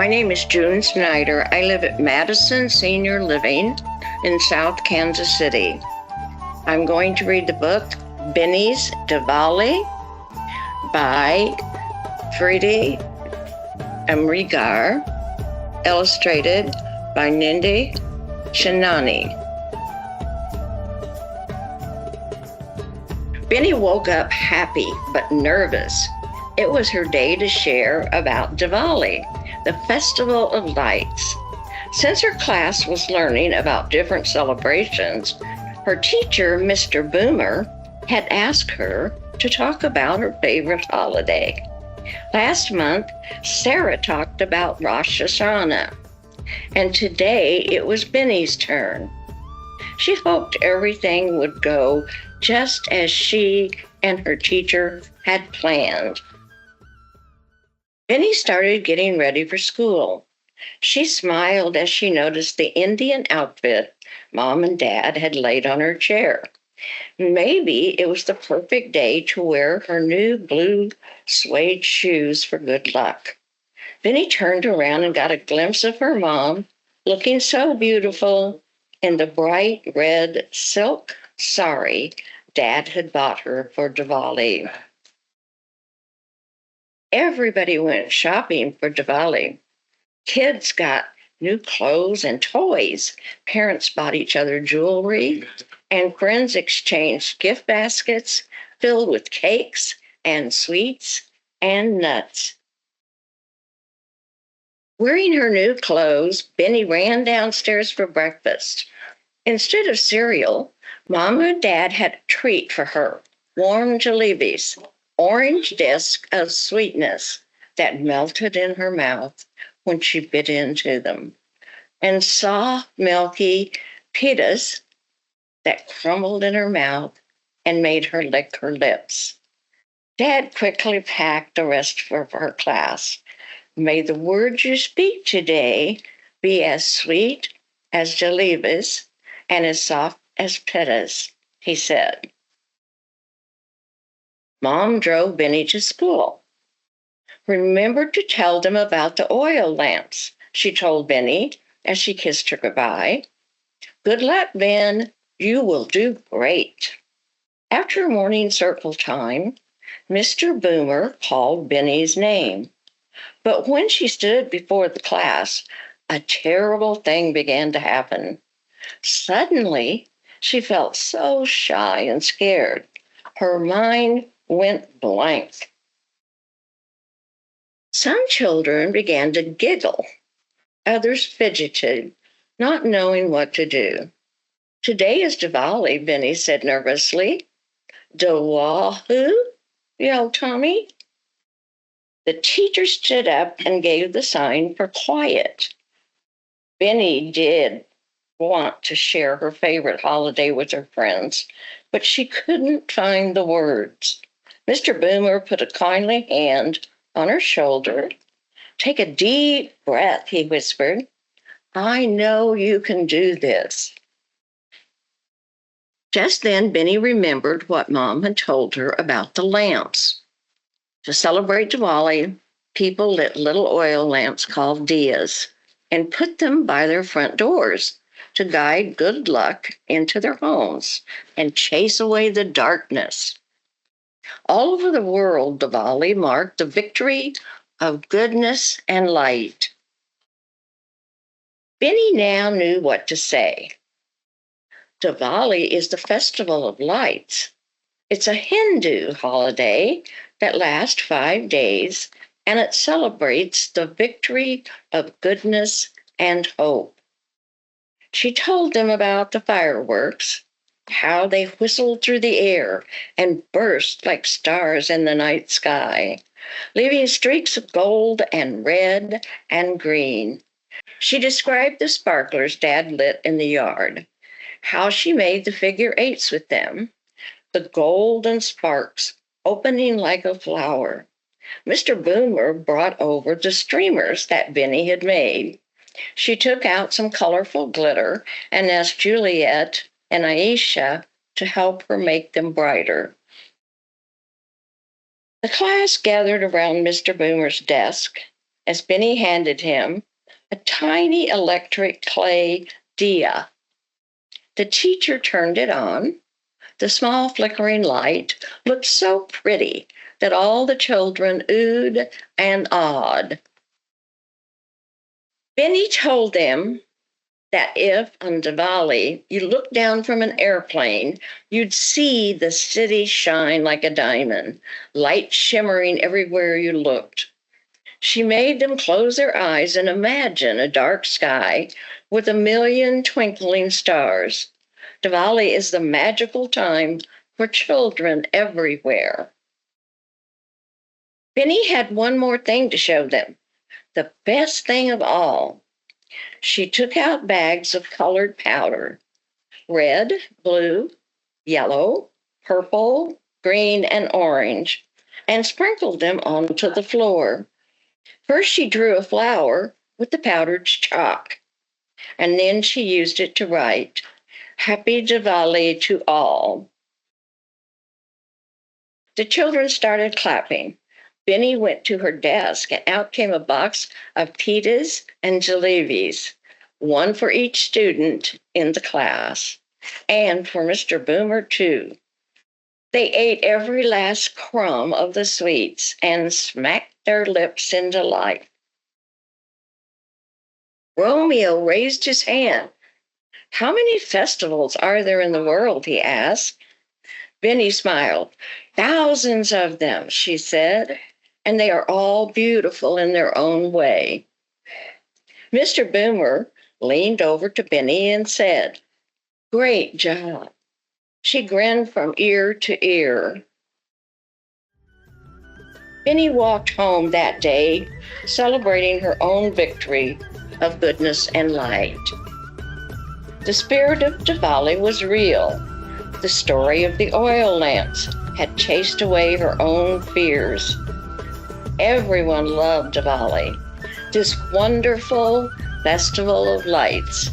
My name is June Snyder. I live at Madison Senior Living in South Kansas City. I'm going to read the book Binny's Diwali by Thrity Umrigar, illustrated by Nidhi Chanani. Binny woke up happy but nervous. It was her day to share about Diwali, the festival of lights. Since her class was learning about different celebrations, her teacher, Mr. Boomer, had asked her to talk about her favorite holiday. Last month, Sarah talked about Rosh Hashanah, and today it was Binny's turn. She hoped everything would go just as she and her teacher had planned. Binny started getting ready for school. She smiled as she noticed the Indian outfit Mom and Dad had laid on her chair. Maybe it was the perfect day to wear her new blue suede shoes for good luck. Binny turned around and got a glimpse of her mom, looking so beautiful in the bright red silk sari Dad had bought her for Diwali. Everybody went shopping for Diwali. Kids got new clothes and toys. Parents bought each other jewelry, and friends exchanged gift baskets filled with cakes and sweets and nuts. Wearing her new clothes, Binny ran downstairs for breakfast. Instead of cereal, Mom and Dad had a treat for her: warm jalebis, orange discs of sweetness that melted in her mouth when she bit into them, and soft, milky pitas that crumbled in her mouth and made her lick her lips. Dad quickly packed the rest for her class. May the words you speak today be as sweet as jalebis and as soft as pitas, he said. Mom drove Binny to school. Remember to tell them about the oil lamps, she told Binny as she kissed her goodbye. Good luck, Ben. You will do great. After morning circle time, Mr. Boomer called Binny's name. But when she stood before the class, a terrible thing began to happen. Suddenly, she felt so shy and scared. Her mind went blank. Some children began to giggle. Others fidgeted, not knowing what to do. Today is Diwali, Binny said nervously. Diwali? Yelled Tommy. The teacher stood up and gave the sign for quiet. Binny did want to share her favorite holiday with her friends, but she couldn't find the words. Mr. Boomer put a kindly hand on her shoulder. Take a deep breath, he whispered. I know you can do this. Just then, Binny remembered what Mom had told her about the lamps. To celebrate Diwali, people lit little oil lamps called diyas and put them by their front doors to guide good luck into their homes and chase away the darkness. All over the world, Diwali marked the victory of goodness and light. Binny now knew what to say. Diwali is the festival of lights. It's a Hindu holiday that lasts 5 days, and it celebrates the victory of goodness and hope. She told them about the fireworks, how they whistled through the air and burst like stars in the night sky, leaving streaks of gold and red and green. She described the sparklers Dad lit in the yard, how she made the figure eights with them, the golden sparks opening like a flower. Mr. Boomer brought over the streamers that Binny had made. She took out some colorful glitter and asked Juliet and Aisha to help her make them brighter. The class gathered around Mr. Boomer's desk. as Binny handed him a tiny electric clay dia. The teacher turned it on. The small flickering light looked so pretty that all the children oohed and awed. Binny told them that if on Diwali you looked down from an airplane, you'd see the city shine like a diamond, light shimmering everywhere you looked. She made them close their eyes and imagine a dark sky with a million twinkling stars. Diwali is the magical time for children everywhere. Binny had one more thing to show them, the best thing of all. She took out bags of colored powder, red, blue, yellow, purple, green, and orange, and sprinkled them onto the floor. First, she drew a flower with the powdered chalk, and then she used it to write, "Happy Diwali to all." The children started clapping. Binny went to her desk, and out came a box of pitas and jalebis, one for each student in the class, and for Mr. Boomer, too. They ate every last crumb of the sweets and smacked their lips in delight. Romeo raised his hand. "How many festivals are there in the world?" he asked. Binny smiled. "Thousands of them," she said, "and they are all beautiful in their own way." Mr. Boomer leaned over to Binny and said, "Great job." She grinned from ear to ear. Binny walked home that day, celebrating her own victory of goodness and light. The spirit of Diwali was real. The story of the oil lamps had chased away her own fears. Everyone loved Diwali, this wonderful festival of lights.